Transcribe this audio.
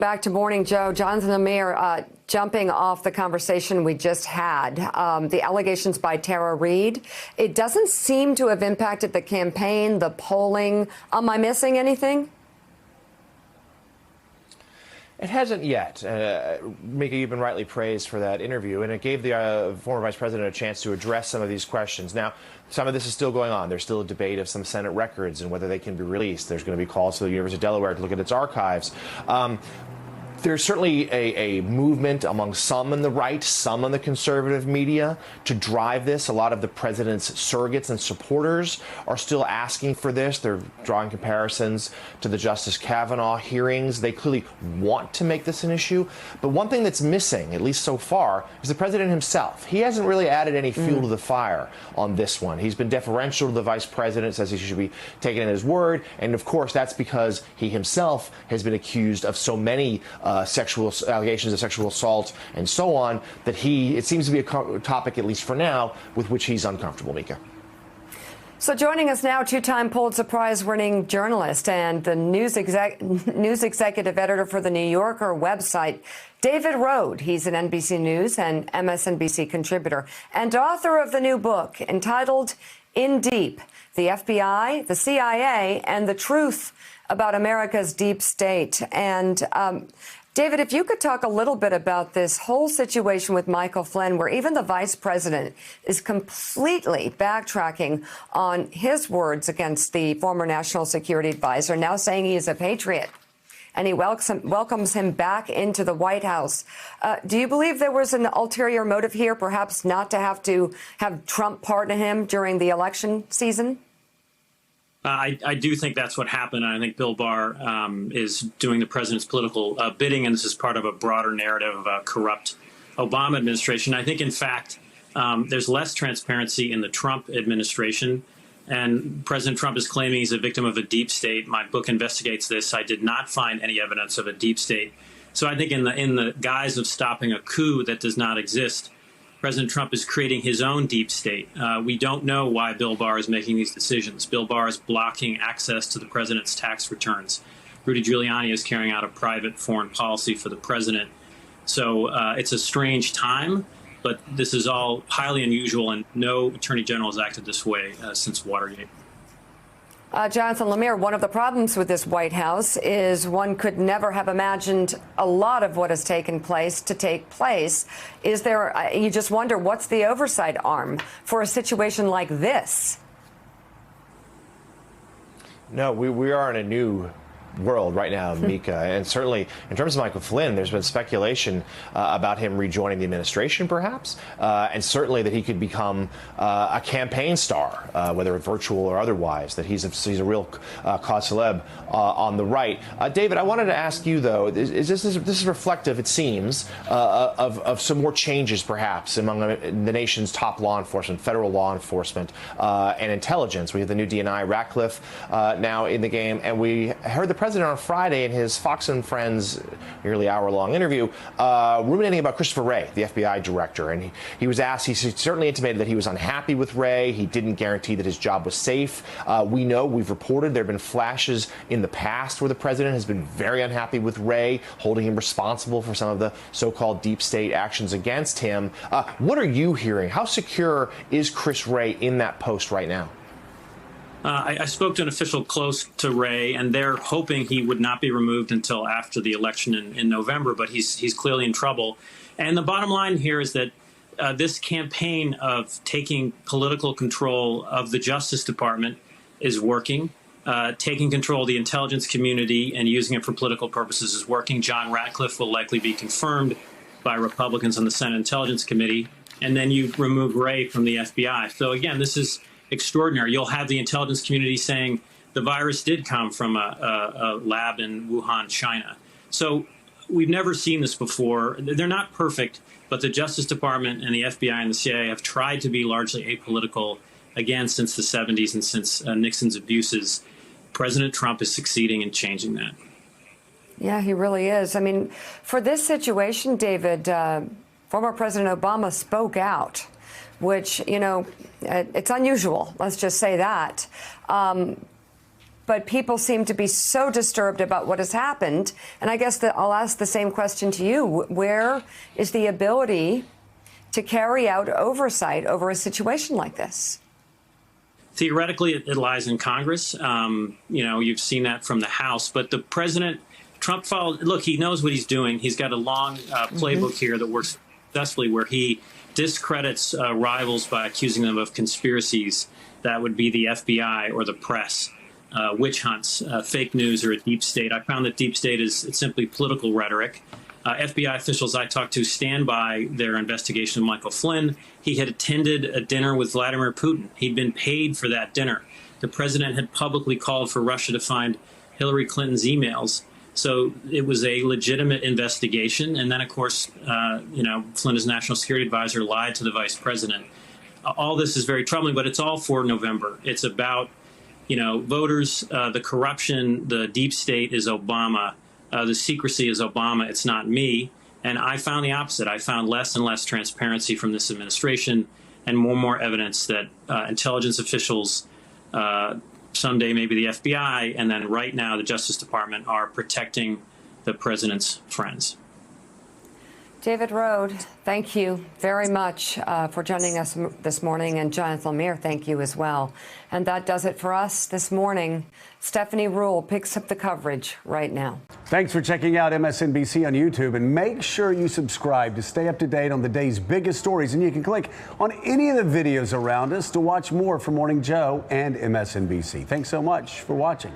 Back to Morning Joe. Jonathan Lemire, jumping off the conversation we just had, the allegations by Tara Reade, it doesn't seem to have impacted the campaign, the polling. Am I missing anything? It hasn't yet. Mika, you've been rightly praised for that interview, and it gave the former vice president a chance to address some of these questions. Now, some of this is still going on. There's still a debate of some Senate records and whether they can be released. There's going to be calls to the University of Delaware to look at its archives. There's certainly a movement among some in the right, some in the conservative media to drive this. A lot of the president's surrogates and supporters are still asking for this. They're drawing comparisons to the Justice Kavanaugh hearings. They clearly want to make this an issue. But one thing that's missing, at least so far, is the president himself. He hasn't really added any fuel to the fire on this one. He's been deferential to the vice president, says he should be taken at his word. And of course, that's because he himself has been accused of so many sexual allegations of sexual assault and so on, that it seems to be a topic, at least for now, with which he's uncomfortable, Mika. So joining us now, two-time Pulitzer Prize-winning journalist and the news executive editor for the New Yorker website, David Rohde. He's an NBC News and MSNBC contributor and author of the new book entitled In Deep, the FBI, the CIA, and the Truth About America's Deep State. And David, if you could talk a little bit about this whole situation with Michael Flynn, where even the vice president is completely backtracking on his words against the former national security advisor, now saying he is a patriot, and he welcomes him back into the White House. Do you believe there was an ulterior motive here, perhaps not to have Trump pardon him during the election season? I do think that's what happened. I think Bill Barr is doing the president's political bidding, and this is part of a broader narrative of a corrupt Obama administration. I think, in fact, there's less transparency in the Trump administration, and President Trump is claiming he's a victim of a deep state. My book investigates this. I did not find any evidence of a deep state. So I think in the guise of stopping a coup that does not exist, President Trump is creating his own deep state. We don't know why Bill Barr is making these decisions. Bill Barr is blocking access to the president's tax returns. Rudy Giuliani is carrying out a private foreign policy for the president. So it's a strange time, but this is all highly unusual, and no attorney general has acted this way since Watergate. Jonathan Lemire, one of the problems with this White House is one could never have imagined a lot of what has taken place to take place. Is there, you just wonder, what's the oversight arm for a situation like this? No, we are in a new world right now, Mika, and certainly in terms of Michael Flynn, there's been speculation about him rejoining the administration, perhaps, and certainly that he could become a campaign star, whether virtual or otherwise. That he's a real cause célèbre on the right. David, I wanted to ask you though: this is reflective, it seems, of some more changes, perhaps, among the nation's top law enforcement, federal law enforcement, and intelligence. We have the new DNI Ratcliffe now in the game, and we heard the president on Friday in his Fox and Friends nearly hour-long interview ruminating about Christopher Wray, the FBI director. And he was asked, he certainly intimated that he was unhappy with Wray. He didn't guarantee that his job was safe. We've reported there have been flashes in the past where the president has been very unhappy with Wray, holding him responsible for some of the so-called deep state actions against him. What are you hearing? How secure is Chris Wray in that post right now? I spoke to an official close to Wray, and they're hoping he would not be removed until after the election in November, but he's clearly in trouble. And the bottom line here is that this campaign of taking political control of the Justice Department is working. Taking control of the intelligence community and using it for political purposes is working. John Ratcliffe will likely be confirmed by Republicans on the Senate Intelligence Committee. And then you remove Wray from the FBI. So, again, this is extraordinary. You'll have the intelligence community saying the virus did come from a lab in Wuhan, China. So we've never seen this before. They're not perfect, but the Justice Department and the FBI and the CIA have tried to be largely apolitical, again, since the 70s and since Nixon's abuses. President Trump is succeeding in changing that. Yeah, he really is. I mean, for this situation, David, former President Obama spoke out, which, you know, it's unusual. Let's just say that. but people seem to be so disturbed about what has happened. And I guess that I'll ask the same question to you. Where is the ability to carry out oversight over a situation like this? Theoretically, it lies in Congress. You've seen that from the House. But the president, Trump followed. Look, he knows what he's doing. He's got a long playbook here that works successfully, where he discredits rivals by accusing them of conspiracies. That would be the FBI or the press, witch hunts, fake news, or a deep state. I found that deep state is simply political rhetoric. FBI officials I talked to stand by their investigation of Michael Flynn. He had attended a dinner with Vladimir Putin. He'd been paid for that dinner. The president had publicly called for Russia to find Hillary Clinton's emails. So it was a legitimate investigation. And then, of course, Flynn, as national security advisor, lied to the vice president. All this is very troubling, but it's all for November. It's about, voters, the corruption, the deep state is Obama. The secrecy is Obama. It's not me. And I found the opposite. I found less and less transparency from this administration and more evidence that intelligence officials, someday maybe the FBI, and then right now the Justice Department are protecting the president's friends. David Rohde, thank you very much for joining us this morning. And Jonathan Lemire, thank you as well. And that does it for us this morning. Stephanie Ruhle picks up the coverage right now. Thanks for checking out MSNBC on YouTube. And make sure you subscribe to stay up to date on the day's biggest stories. And you can click on any of the videos around us to watch more from Morning Joe and MSNBC. Thanks so much for watching.